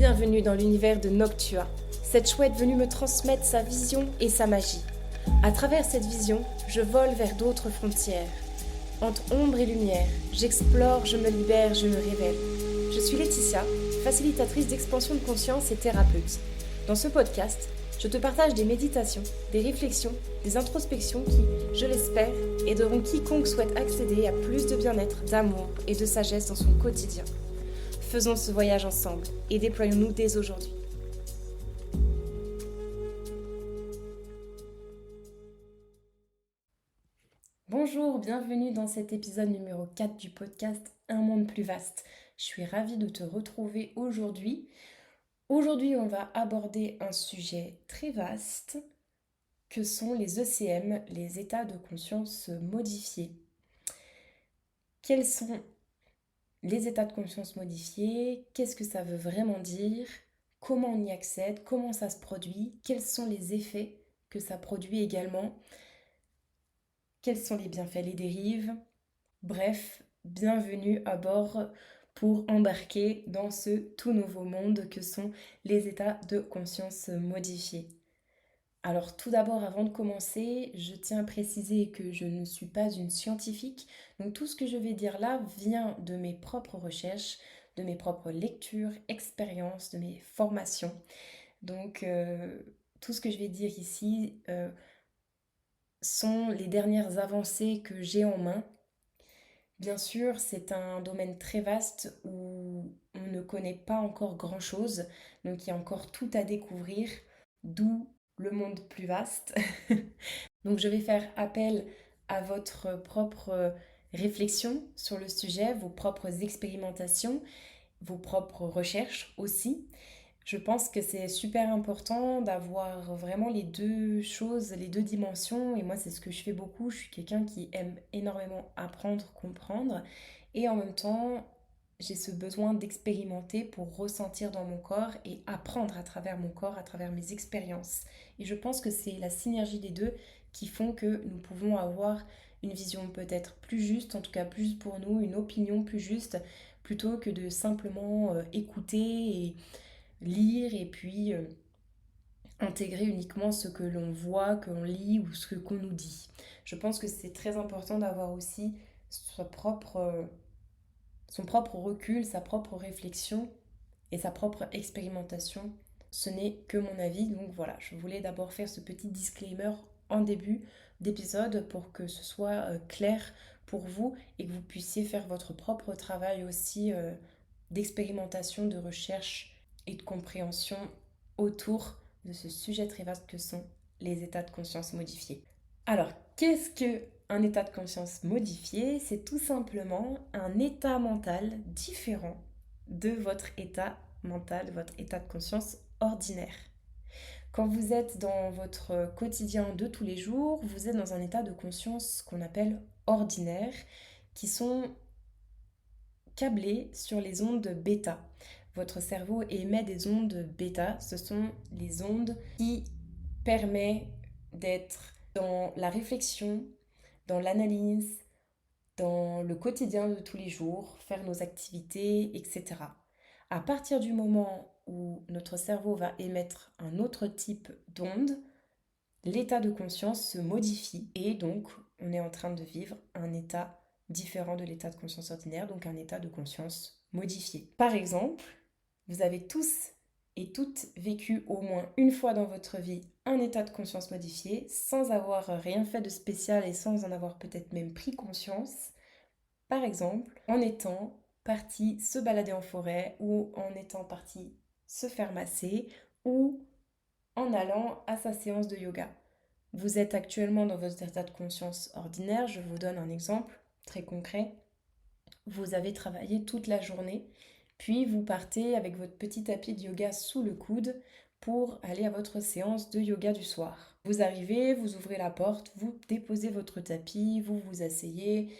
Bienvenue dans l'univers de Noctua, cette chouette venue me transmettre sa vision et sa magie. À travers cette vision, je vole vers d'autres frontières. Entre ombre et lumière, j'explore, je me libère, je me révèle. Je suis Laetitia, facilitatrice d'expansion de conscience et thérapeute. Dans ce podcast, je te partage des méditations, des réflexions, des introspections qui, je l'espère, aideront quiconque souhaite accéder à plus de bien-être, d'amour et de sagesse dans son quotidien. Faisons ce voyage ensemble et déployons-nous dès aujourd'hui. Bonjour, bienvenue dans cet épisode numéro 4 du podcast Un monde plus vaste. Je suis ravie de te retrouver aujourd'hui. Aujourd'hui, on va aborder un sujet très vaste que sont les ECM, les états de conscience modifiés. Quels sont les états de conscience modifiés? Qu'est-ce que ça veut vraiment dire? Comment on y accède? Comment ça se produit? Quels sont les effets que ça produit également? Quels sont les bienfaits, les dérives? Bref, bienvenue à bord pour embarquer dans ce tout nouveau monde que sont les états de conscience modifiés. Alors tout d'abord, avant de commencer, je tiens à préciser que je ne suis pas une scientifique, donc tout ce que je vais dire là vient de mes propres recherches, de mes propres lectures, expériences, de mes formations. Donc tout ce que je vais dire ici sont les dernières avancées que j'ai en main. Bien sûr, c'est un domaine très vaste où on ne connaît pas encore grand-chose, donc il y a encore tout à découvrir, d'où le monde plus vaste. Donc je vais faire appel à votre propre réflexion sur le sujet, vos propres expérimentations, vos propres recherches aussi. Je pense que c'est super important d'avoir vraiment les deux choses, les deux dimensions. Et moi, c'est ce que je fais beaucoup. Je suis quelqu'un qui aime énormément apprendre, comprendre. Et en même temps, j'ai ce besoin d'expérimenter pour ressentir dans mon corps et apprendre à travers mon corps, à travers mes expériences. Et je pense que c'est la synergie des deux qui font que nous pouvons avoir une vision peut-être plus juste, en tout cas plus pour nous, une opinion plus juste, plutôt que de simplement écouter et lire et puis intégrer uniquement ce que l'on voit, que l'on lit ou ce qu'on nous dit. Je pense que c'est très important d'avoir aussi son propre recul, sa propre réflexion et sa propre expérimentation. Ce n'est que mon avis, donc voilà, je voulais d'abord faire ce petit disclaimer en début d'épisode pour que ce soit clair pour vous et que vous puissiez faire votre propre travail aussi d'expérimentation, de recherche et de compréhension autour de ce sujet très vaste que sont les états de conscience modifiés. Alors, qu'est-ce que un état de conscience modifié? C'est tout simplement un état mental différent de votre état mental, de votre état de conscience ordinaire. Quand vous êtes dans votre quotidien de tous les jours, vous êtes dans un état de conscience qu'on appelle ordinaire, qui sont câblés sur les ondes bêta. Votre cerveau émet des ondes bêta. Ce sont les ondes qui permettent d'être dans la réflexion, dans l'analyse, dans le quotidien de tous les jours, faire nos activités, etc. À partir du moment où notre cerveau va émettre un autre type d'onde, l'état de conscience se modifie et donc on est en train de vivre un état différent de l'état de conscience ordinaire, donc un état de conscience modifié. Par exemple, vous avez tous et toutes vécu au moins une fois dans votre vie un état de conscience modifié sans avoir rien fait de spécial et sans en avoir peut-être même pris conscience. Par exemple, en étant parti se balader en forêt ou en étant parti se faire masser ou en allant à sa séance de yoga. Vous êtes actuellement dans votre état de conscience ordinaire, je vous donne un exemple très concret. Vous avez travaillé toute la journée, puis vous partez avec votre petit tapis de yoga sous le coude pour aller à votre séance de yoga du soir. Vous arrivez, vous ouvrez la porte, vous déposez votre tapis, vous vous asseyez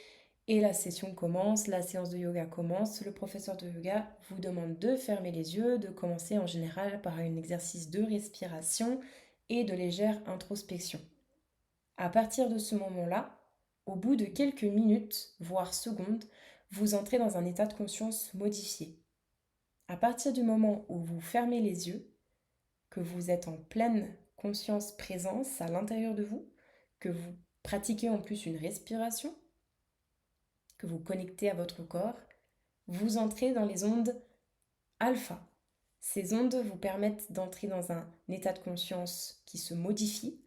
et la session commence, la séance de yoga commence. Le professeur de yoga vous demande de fermer les yeux, de commencer en général par un exercice de respiration et de légère introspection. À partir de ce moment-là, au bout de quelques minutes, voire secondes, vous entrez dans un état de conscience modifié. À partir du moment où vous fermez les yeux, que vous êtes en pleine conscience présence à l'intérieur de vous, que vous pratiquez en plus une respiration, que vous connectez à votre corps, vous entrez dans les ondes alpha. Ces ondes vous permettent d'entrer dans un état de conscience qui se modifie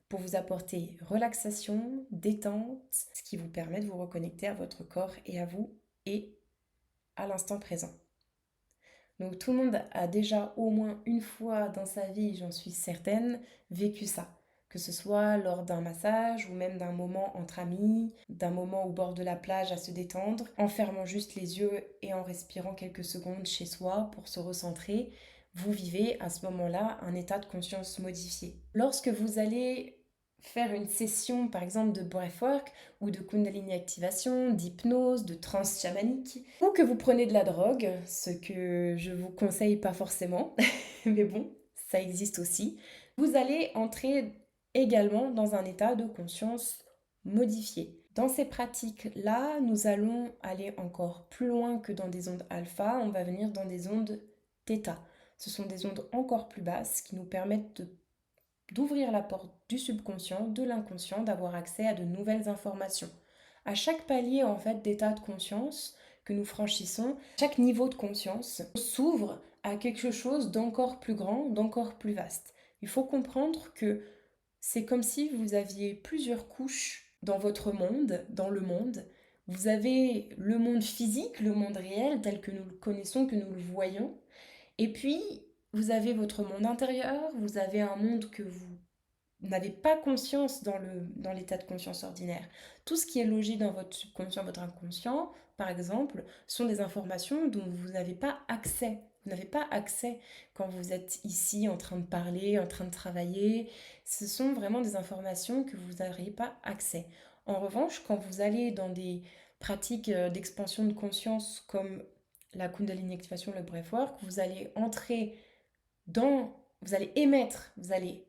pour vous apporter relaxation, détente, ce qui vous permet de vous reconnecter à votre corps et à vous et à l'instant présent. Donc tout le monde a déjà au moins une fois dans sa vie, j'en suis certaine, vécu ça. Que ce soit lors d'un massage ou même d'un moment entre amis, d'un moment au bord de la plage à se détendre, en fermant juste les yeux et en respirant quelques secondes chez soi pour se recentrer, vous vivez à ce moment-là un état de conscience modifié. Lorsque vous allez faire une session par exemple de breathwork ou de kundalini activation, d'hypnose, de transe chamanique, ou que vous prenez de la drogue, ce que je vous conseille pas forcément, mais bon, ça existe aussi, vous allez entrer également dans un état de conscience modifié. Dans ces pratiques-là, nous allons aller encore plus loin que dans des ondes alpha, on va venir dans des ondes θ. Ce sont des ondes encore plus basses qui nous permettent d'ouvrir la porte du subconscient, de l'inconscient, d'avoir accès à de nouvelles informations. À chaque palier en fait d'état de conscience que nous franchissons, chaque niveau de conscience s'ouvre à quelque chose d'encore plus grand, d'encore plus vaste. Il faut comprendre que c'est comme si vous aviez plusieurs couches dans votre monde, dans le monde. Vous avez le monde physique, le monde réel tel que nous le connaissons, que nous le voyons. Et puis, vous avez votre monde intérieur, vous avez un monde que vous n'avez pas conscience dans l'état de conscience ordinaire. Tout ce qui est logé dans votre subconscient, votre inconscient, par exemple, sont des informations dont vous n'avez pas accès. Vous n'avez pas accès quand vous êtes ici en train de parler, en train de travailler. Ce sont vraiment des informations que vous n'aurez pas accès. En revanche, quand vous allez dans des pratiques d'expansion de conscience comme la Kundalini activation, le breathwork, vous allez entrer vous allez émettre, vous allez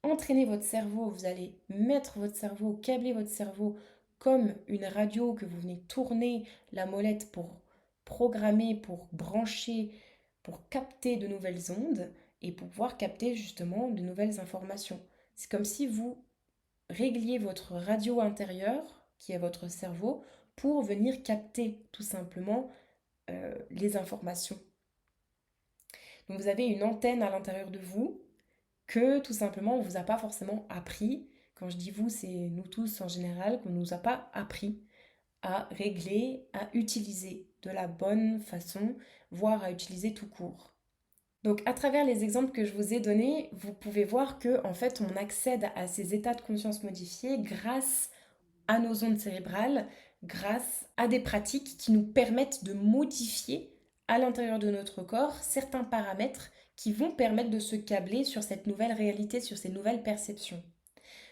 entraîner votre cerveau, vous allez mettre votre cerveau, câbler votre cerveau comme une radio que vous venez tourner la molette pour programmer, pour brancher, pour capter de nouvelles ondes et pour pouvoir capter justement de nouvelles informations. C'est comme si vous régliez votre radio intérieure, qui est votre cerveau, pour venir capter tout simplement les informations. Donc vous avez une antenne à l'intérieur de vous que tout simplement on ne vous a pas forcément appris. Quand je dis vous, c'est nous tous en général, qu'on ne nous a pas appris à régler, à utiliser de la bonne façon, voire à utiliser tout court. Donc à travers les exemples que je vous ai donnés, vous pouvez voir que en fait on accède à ces états de conscience modifiés grâce à nos ondes cérébrales, grâce à des pratiques qui nous permettent de modifier à l'intérieur de notre corps certains paramètres qui vont permettre de se câbler sur cette nouvelle réalité, sur ces nouvelles perceptions.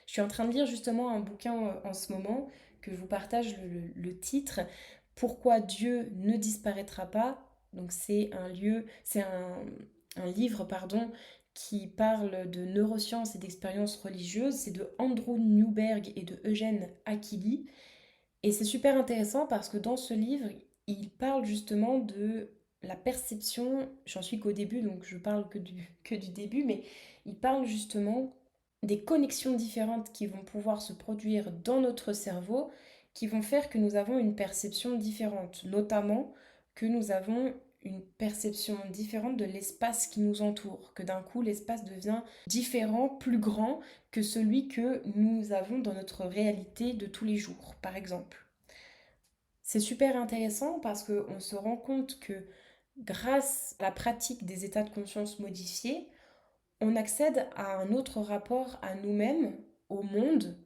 Je suis en train de lire justement un bouquin en ce moment que je vous partage le titre Pourquoi Dieu ne disparaîtra pas. Donc c'est un livre qui parle de neurosciences et d'expériences religieuses. C'est de Andrew Newberg et de Eugène Akili. Et c'est super intéressant parce que dans ce livre, il parle justement de la perception, j'en suis qu'au début, donc je parle que du début, mais il parle justement des connexions différentes qui vont pouvoir se produire dans notre cerveau, qui vont faire que nous avons une perception différente, notamment que nous avons une perception différente de l'espace qui nous entoure, que d'un coup l'espace devient différent, plus grand que celui que nous avons dans notre réalité de tous les jours, par exemple. C'est super intéressant parce qu'on se rend compte que grâce à la pratique des états de conscience modifiés, on accède à un autre rapport à nous-mêmes, au monde,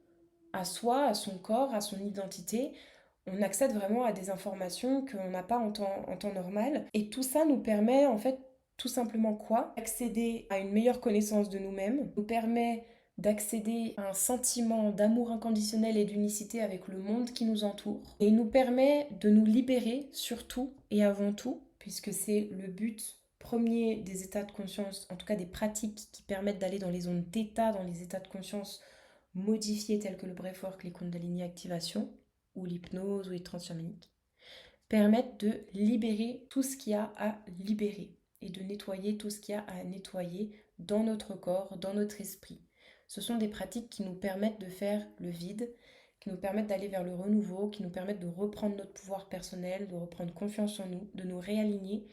à soi, à son corps, à son identité. On accède vraiment à des informations qu'on n'a pas en temps normal. Et tout ça nous permet en fait tout simplement quoi? Accéder à une meilleure connaissance de nous-mêmes, nous permet d'accéder à un sentiment d'amour inconditionnel et d'unicité avec le monde qui nous entoure. Et il nous permet de nous libérer surtout et avant tout, puisque c'est le but premier des états de conscience, en tout cas des pratiques qui permettent d'aller dans les ondes θ, dans les états de conscience modifiés tels que le breathwork, les kundalini activation, ou l'hypnose ou les trans chamaniques. permettent de libérer tout ce qu'il y a à libérer et de nettoyer tout ce qu'il y a à nettoyer dans notre corps, dans notre esprit. Ce sont des pratiques qui nous permettent de faire le vide, qui nous permettent d'aller vers le renouveau, qui nous permettent de reprendre notre pouvoir personnel, de reprendre confiance en nous, de nous réaligner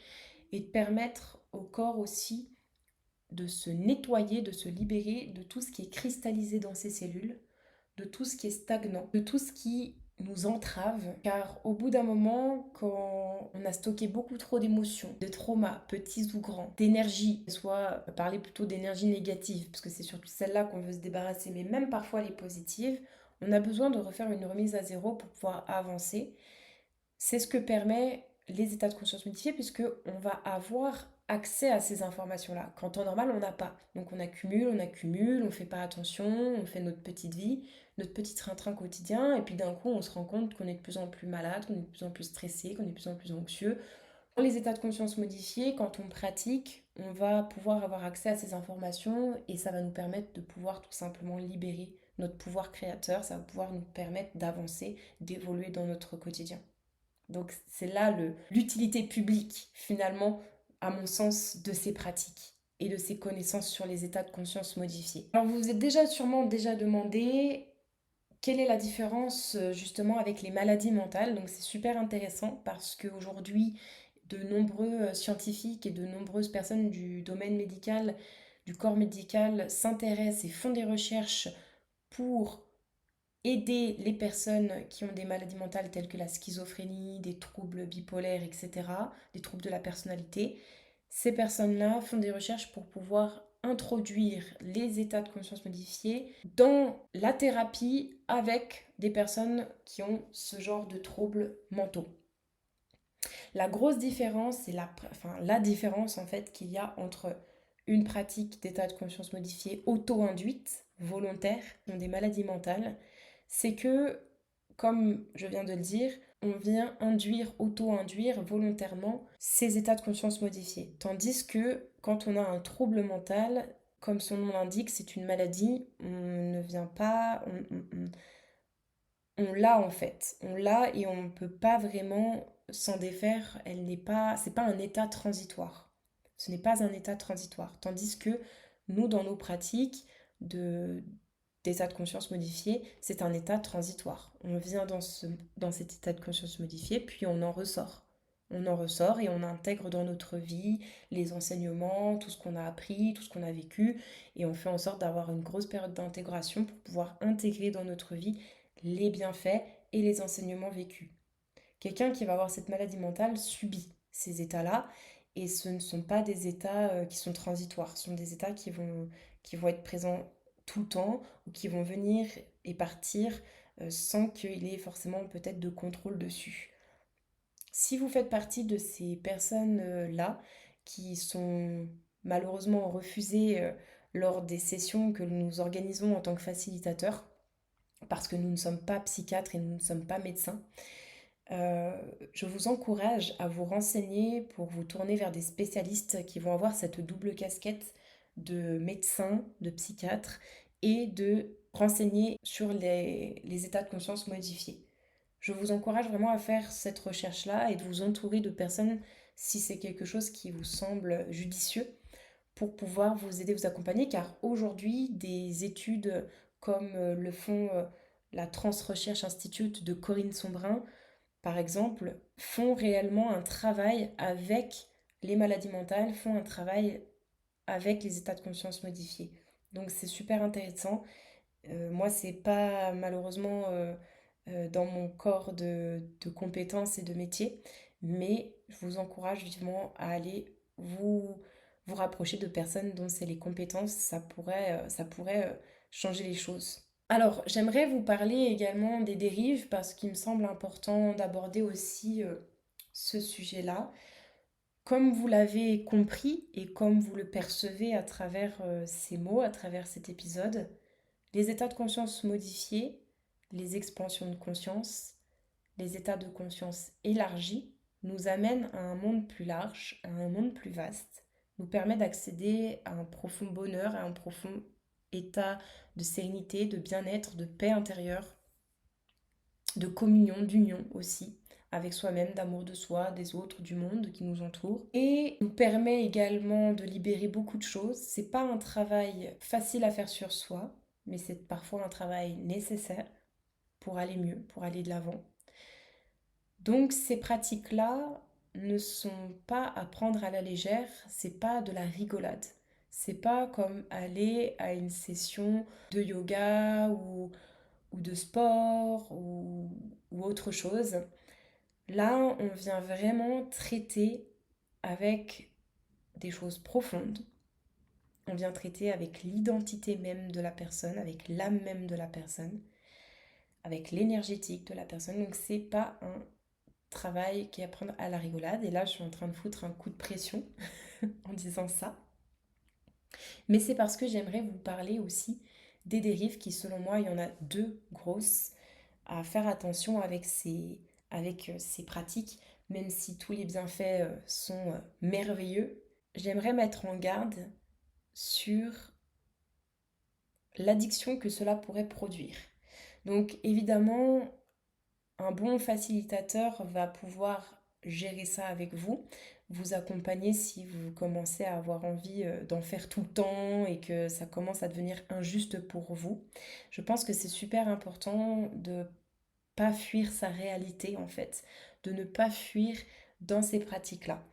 et de permettre au corps aussi de se nettoyer, de se libérer de tout ce qui est cristallisé dans ses cellules, de tout ce qui est stagnant, de tout ce qui nous entrave, car au bout d'un moment, quand on a stocké beaucoup trop d'émotions, de traumas, petits ou grands, d'énergie, soit parler plutôt d'énergie négative, parce que c'est surtout celle-là qu'on veut se débarrasser, mais même parfois les positives, on a besoin de refaire une remise à zéro pour pouvoir avancer. C'est ce que permet les états de conscience modifiés, puisque on va avoir accès à ces informations-là. Qu'en temps normal, on n'a pas. Donc on accumule, on fait pas attention, on fait notre petite vie, notre petit train-train quotidien, et puis d'un coup, on se rend compte qu'on est de plus en plus malade, qu'on est de plus en plus stressé, qu'on est de plus en plus anxieux. Dans les états de conscience modifiés, quand on pratique, on va pouvoir avoir accès à ces informations et ça va nous permettre de pouvoir tout simplement libérer notre pouvoir créateur, ça va pouvoir nous permettre d'avancer, d'évoluer dans notre quotidien. Donc c'est là l'utilité publique, finalement, à mon sens, de ces pratiques et de ces connaissances sur les états de conscience modifiés. Alors vous vous êtes sûrement déjà demandé quelle est la différence justement avec les maladies mentales. Donc c'est super intéressant parce qu'aujourd'hui, de nombreux scientifiques et de nombreuses personnes du domaine médical, du corps médical, s'intéressent et font des recherches pour aider les personnes qui ont des maladies mentales telles que la schizophrénie, des troubles bipolaires, etc., des troubles de la personnalité. Ces personnes-là font des recherches pour pouvoir introduire les états de conscience modifiés dans la thérapie avec des personnes qui ont ce genre de troubles mentaux. La grosse différence, c'est la différence en fait qu'il y a entre une pratique d'état de conscience modifié auto-induite, volontaire, qui ont des maladies mentales, c'est que, comme je viens de le dire, on vient auto-induire volontairement ces états de conscience modifiés. Tandis que quand on a un trouble mental, comme son nom l'indique, c'est une maladie, on ne vient pas, on l'a en fait. On l'a et on ne peut pas vraiment s'en défaire. C'est pas un état transitoire. Ce n'est pas un état transitoire. Tandis que nous, dans nos pratiques d'état de conscience modifié, c'est un état transitoire. On vient dans cet état de conscience modifié, puis on en ressort. On en ressort et on intègre dans notre vie les enseignements, tout ce qu'on a appris, tout ce qu'on a vécu, et on fait en sorte d'avoir une grosse période d'intégration pour pouvoir intégrer dans notre vie les bienfaits et les enseignements vécus. Quelqu'un qui va avoir cette maladie mentale subit ces états-là et ce ne sont pas des états qui sont transitoires, ce sont des états qui vont être présents tout le temps ou qui vont venir et partir sans qu'il ait forcément peut-être de contrôle dessus. Si vous faites partie de ces personnes-là qui sont malheureusement refusées lors des sessions que nous organisons en tant que facilitateurs, parce que nous ne sommes pas psychiatres et nous ne sommes pas médecins, euh, je vous encourage à vous renseigner pour vous tourner vers des spécialistes qui vont avoir cette double casquette de médecin, de psychiatre et de renseigner sur les états de conscience modifiés. Je vous encourage vraiment à faire cette recherche-là et de vous entourer de personnes si c'est quelque chose qui vous semble judicieux pour pouvoir vous aider, vous accompagner, car aujourd'hui, des études comme le font la Trans Research Institute de Corinne Sombrin, par exemple, font réellement un travail avec les maladies mentales, font un travail avec les états de conscience modifiés. Donc c'est super intéressant. Moi, c'est pas malheureusement dans mon corps de compétences et de métiers, mais je vous encourage vivement à aller vous rapprocher de personnes dont c'est les compétences, ça pourrait changer les choses. Alors, j'aimerais vous parler également des dérives parce qu'il me semble important d'aborder aussi ce sujet-là. Comme vous l'avez compris et comme vous le percevez à travers ces mots, à travers cet épisode, les états de conscience modifiés, les expansions de conscience, les états de conscience élargis nous amènent à un monde plus large, à un monde plus vaste, nous permet d'accéder à un profond bonheur, à un profond état de sérénité, de bien-être, de paix intérieure, de communion, d'union aussi avec soi-même, d'amour de soi, des autres, du monde qui nous entoure. Et nous permet également de libérer beaucoup de choses. C'est pas un travail facile à faire sur soi, mais c'est parfois un travail nécessaire pour aller mieux, pour aller de l'avant. Donc ces pratiques-là ne sont pas à prendre à la légère, c'est pas de la rigolade. C'est pas comme aller à une session de yoga ou de sport ou autre chose. Là, on vient vraiment traiter avec des choses profondes. On vient traiter avec l'identité même de la personne, avec l'âme même de la personne, avec l'énergétique de la personne. Donc c'est pas un travail qui est à prendre à la rigolade. Et là, je suis en train de foutre un coup de pression en disant ça. Mais c'est parce que j'aimerais vous parler aussi des dérives qui, selon moi, il y en a deux grosses à faire attention avec ces pratiques, même si tous les bienfaits sont merveilleux. J'aimerais mettre en garde sur l'addiction que cela pourrait produire. Donc évidemment, un bon facilitateur va pouvoir gérer ça avec vous, vous accompagner si vous commencez à avoir envie d'en faire tout le temps et que ça commence à devenir injuste pour vous. Je pense que c'est super important de pas fuir sa réalité en fait, de ne pas fuir dans ces pratiques-là.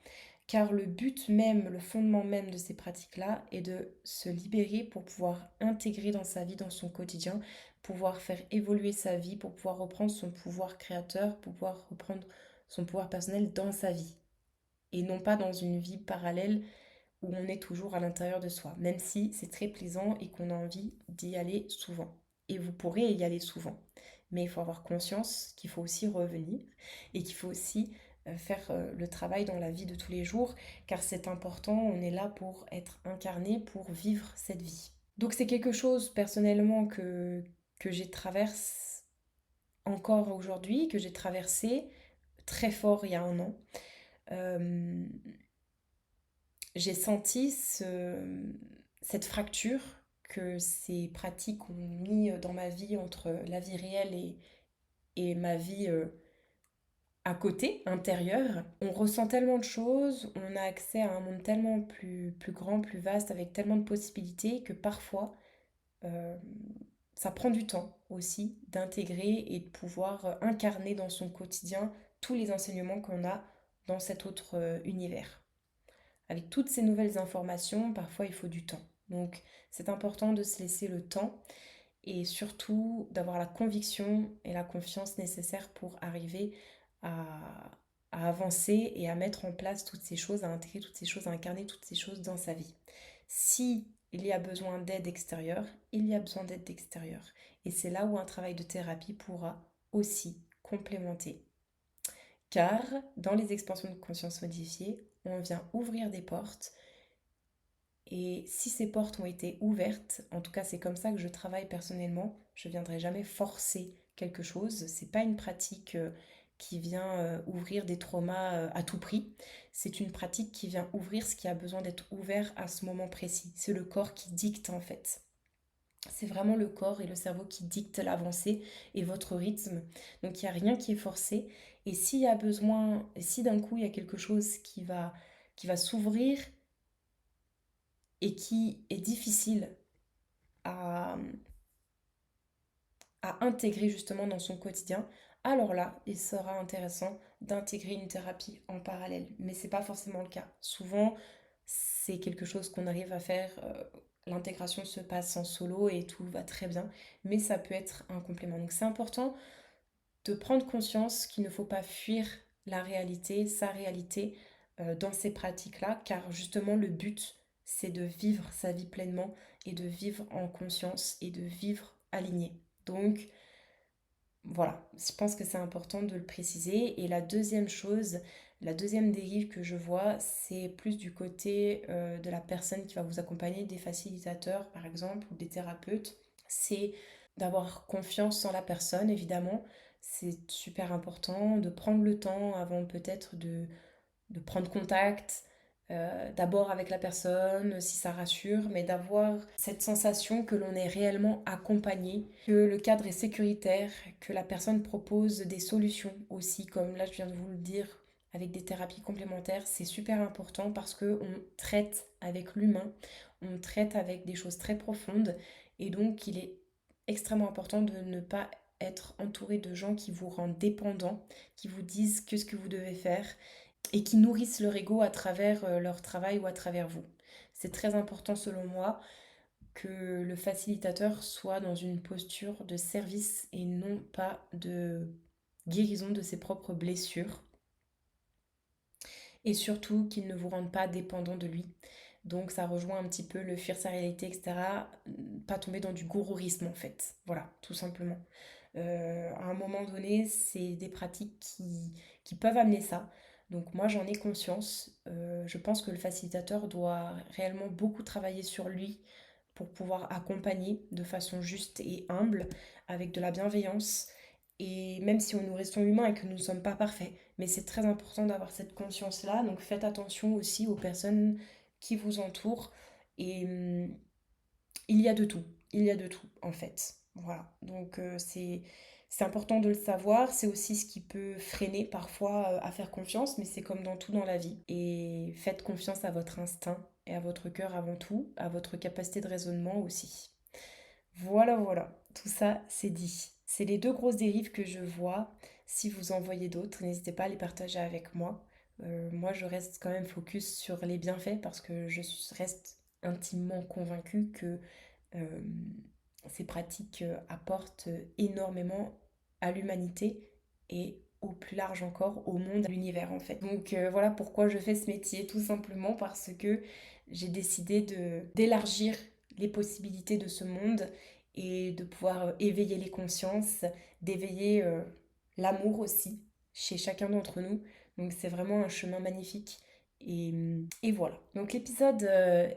Car le but même, le fondement même de ces pratiques-là est de se libérer pour pouvoir intégrer dans sa vie, dans son quotidien, pouvoir faire évoluer sa vie, pour pouvoir reprendre son pouvoir créateur, pour pouvoir reprendre son pouvoir personnel dans sa vie. Et non pas dans une vie parallèle où on est toujours à l'intérieur de soi, même si c'est très plaisant et qu'on a envie d'y aller souvent. Et vous pourrez y aller souvent. Mais il faut avoir conscience qu'il faut aussi revenir et qu'il faut aussi faire le travail dans la vie de tous les jours, car c'est important, on est là pour être incarné, pour vivre cette vie. Donc c'est quelque chose personnellement que j'ai traversé encore aujourd'hui, que j'ai traversé très fort il y a un an. Euh, j'ai senti cette fracture que ces pratiques ont mis dans ma vie entre la vie réelle et ma vie à côté, intérieure. On ressent tellement de choses, on a accès à un monde tellement plus grand, plus vaste, avec tellement de possibilités que parfois, euh, ça prend du temps aussi d'intégrer et de pouvoir incarner dans son quotidien tous les enseignements qu'on a dans cet autre univers. Avec toutes ces nouvelles informations, parfois il faut du temps. Donc c'est important de se laisser le temps et surtout d'avoir la conviction et la confiance nécessaires pour arriver à, à avancer et à mettre en place toutes ces choses, à intégrer toutes ces choses, à incarner toutes ces choses dans sa vie. Si il y a besoin d'aide extérieure, il y a besoin d'aide extérieure. Et c'est là où un travail de thérapie pourra aussi complémenter. Car dans les expansions de conscience modifiées, on vient ouvrir des portes. Et si ces portes ont été ouvertes, en tout cas c'est comme ça que je travaille personnellement, je ne viendrai jamais forcer quelque chose. C'est pas une pratique qui vient ouvrir des traumas à tout prix. C'est une pratique qui vient ouvrir ce qui a besoin d'être ouvert à ce moment précis. C'est le corps qui dicte en fait. C'est vraiment le corps et le cerveau qui dictent l'avancée et votre rythme. Donc il n'y a rien qui est forcé. Et s'il y a besoin, si d'un coup il y a quelque chose qui va s'ouvrir et qui est difficile à, à intégrer justement dans son quotidien, alors là, il sera intéressant d'intégrer une thérapie en parallèle. Mais c'est pas forcément le cas. Souvent, c'est quelque chose qu'on arrive à faire. L'intégration se passe en solo et tout va très bien, mais ça peut être un complément. Donc c'est important de prendre conscience qu'il ne faut pas fuir la réalité, sa réalité dans ces pratiques-là, car justement le but, c'est de vivre sa vie pleinement et de vivre en conscience et de vivre aligné. Donc voilà, je pense que c'est important de le préciser. Et la deuxième chose, la deuxième dérive que je vois, c'est plus du côté de la personne qui va vous accompagner, des facilitateurs par exemple, ou des thérapeutes. C'est d'avoir confiance en la personne, évidemment. C'est super important de prendre le temps avant peut-être de prendre contact, d'abord avec la personne, si ça rassure, mais d'avoir cette sensation que l'on est réellement accompagné, que le cadre est sécuritaire, que la personne propose des solutions aussi, comme là je viens de vous le dire, avec des thérapies complémentaires, c'est super important parce que on traite avec l'humain, on traite avec des choses très profondes, et donc il est extrêmement important de ne pas être entouré de gens qui vous rendent dépendant, qui vous disent que ce que vous devez faire et qui nourrissent leur ego à travers leur travail ou à travers vous. C'est très important selon moi que le facilitateur soit dans une posture de service et non pas de guérison de ses propres blessures. Et surtout qu'il ne vous rende pas dépendant de lui. Donc ça rejoint un petit peu le fuir sa réalité, etc. Pas tomber dans du gourourisme en fait. Voilà, tout simplement. À un moment donné, c'est des pratiques qui peuvent amener ça. Donc moi j'en ai conscience. Je pense que le facilitateur doit réellement beaucoup travailler sur lui pour pouvoir accompagner de façon juste et humble, avec de la bienveillance. Et même si nous restons humains et que nous ne sommes pas parfaits, mais c'est très important d'avoir cette conscience-là. Donc faites attention aussi aux personnes qui vous entourent. Et il y a de tout. Il y a de tout, en fait. Voilà. Donc c'est important de le savoir. C'est aussi ce qui peut freiner parfois à faire confiance, mais c'est comme dans tout dans la vie. Et faites confiance à votre instinct et à votre cœur avant tout, à votre capacité de raisonnement aussi. Voilà, voilà. Tout ça, c'est dit. C'est les deux grosses dérives que je vois. Si vous en voyez d'autres, n'hésitez pas à les partager avec moi. Moi, je reste quand même focus sur les bienfaits parce que reste intimement convaincue que euh, ces pratiques apportent énormément à l'humanité et au plus large encore au monde, à l'univers en fait. Donc voilà pourquoi je fais ce métier, tout simplement parce que j'ai décidé d'élargir les possibilités de ce monde et de pouvoir éveiller les consciences, d'éveiller l'amour aussi chez chacun d'entre nous. Donc c'est vraiment un chemin magnifique. Et voilà. Donc l'épisode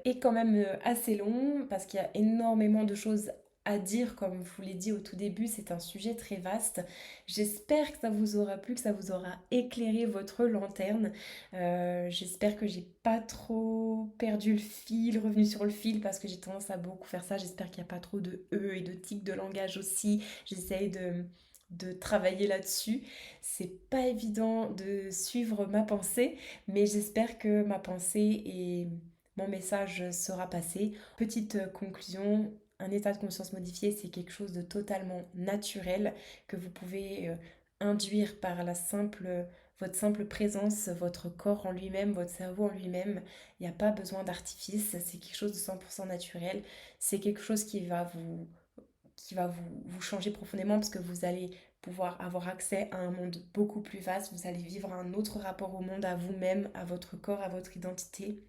est quand même assez long parce qu'il y a énormément de choses à dire, comme je vous l'ai dit au tout début, c'est un sujet très vaste. J'espère que ça vous aura plu, que ça vous aura éclairé votre lanterne. J'espère que j'ai pas trop perdu le fil, revenu sur le fil, parce que j'ai tendance à beaucoup faire ça. J'espère qu'il n'y a pas trop de E et de tics de langage aussi. J'essaye de travailler là-dessus. C'est pas évident de suivre ma pensée, mais j'espère que ma pensée et mon message sera passé. Petite conclusion, un état de conscience modifié, c'est quelque chose de totalement naturel que vous pouvez induire par votre simple présence, votre corps en lui-même, votre cerveau en lui-même. Il n'y a pas besoin d'artifice, c'est quelque chose de 100% naturel. C'est quelque chose qui va vous changer profondément parce que vous allez pouvoir avoir accès à un monde beaucoup plus vaste, vous allez vivre un autre rapport au monde, à vous-même, à votre corps, à votre identité.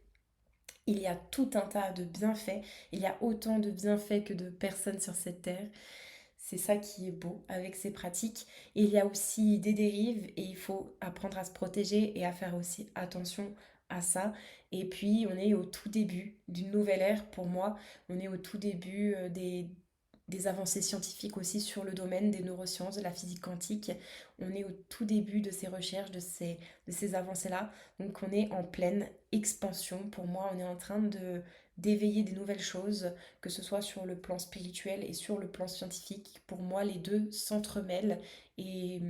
Il y a tout un tas de bienfaits, il y a autant de bienfaits que de personnes sur cette terre. C'est ça qui est beau avec ces pratiques. Il y a aussi des dérives et il faut apprendre à se protéger et à faire aussi attention à ça. Et puis on est au tout début d'une nouvelle ère pour moi. On est au tout début des avancées scientifiques aussi sur le domaine des neurosciences, de la physique quantique. On est au tout début de ces recherches, de ces avancées-là. Donc on est en pleine expansion. Pour moi, on est en train d'éveiller des nouvelles choses, que ce soit sur le plan spirituel et sur le plan scientifique. Pour moi, les deux s'entremêlent et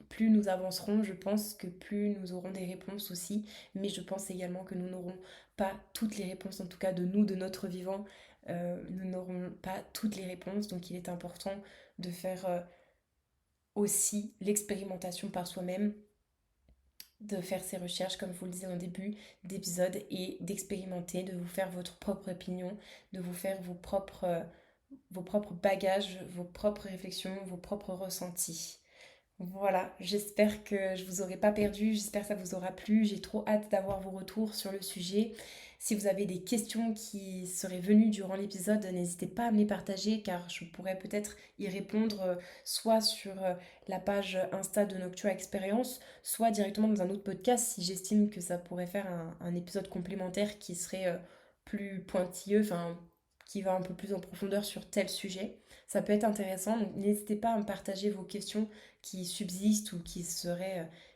plus nous avancerons, je pense que plus nous aurons des réponses aussi, mais je pense également que nous n'aurons pas toutes les réponses, en tout cas de nous, de notre vivant, nous n'aurons pas toutes les réponses, donc il est important de faire aussi l'expérimentation par soi-même, de faire ses recherches, comme je vous le disais en début d'épisode, et d'expérimenter, de vous faire votre propre opinion, de vous faire vos propres bagages, vos propres réflexions, vos propres ressentis. Voilà, j'espère que je vous aurai pas perdu, j'espère que ça vous aura plu. J'ai trop hâte d'avoir vos retours sur le sujet. Si vous avez des questions qui seraient venues durant l'épisode, n'hésitez pas à me les partager car je pourrais peut-être y répondre soit sur la page Insta de Noctua Experience, soit directement dans un autre podcast si j'estime que ça pourrait faire un épisode complémentaire qui serait plus pointilleux, enfin qui va un peu plus en profondeur sur tel sujet. Ça peut être intéressant, donc n'hésitez pas à me partager vos questions qui subsistent ou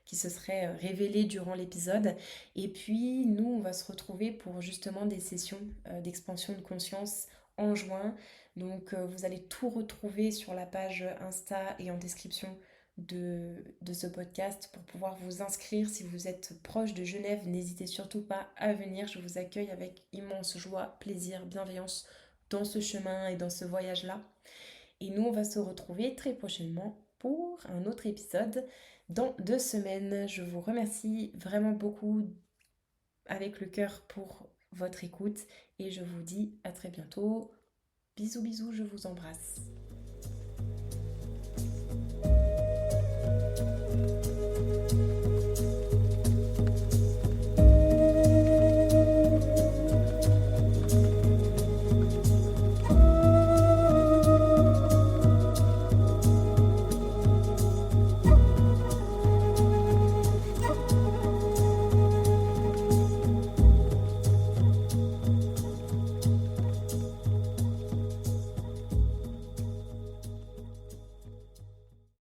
qui se seraient révélées durant l'épisode. Et puis nous, on va se retrouver pour justement des sessions d'expansion de conscience en juin. Donc vous allez tout retrouver sur la page Insta et en description de ce podcast pour pouvoir vous inscrire. Si vous êtes proche de Genève, n'hésitez surtout pas à venir. Je vous accueille avec immense joie, plaisir, bienveillance dans ce chemin et dans ce voyage-là. Et nous, on va se retrouver très prochainement pour un autre épisode dans 2 semaines. Je vous remercie vraiment beaucoup avec le cœur pour votre écoute et je vous dis à très bientôt. Bisous bisous, je vous embrasse.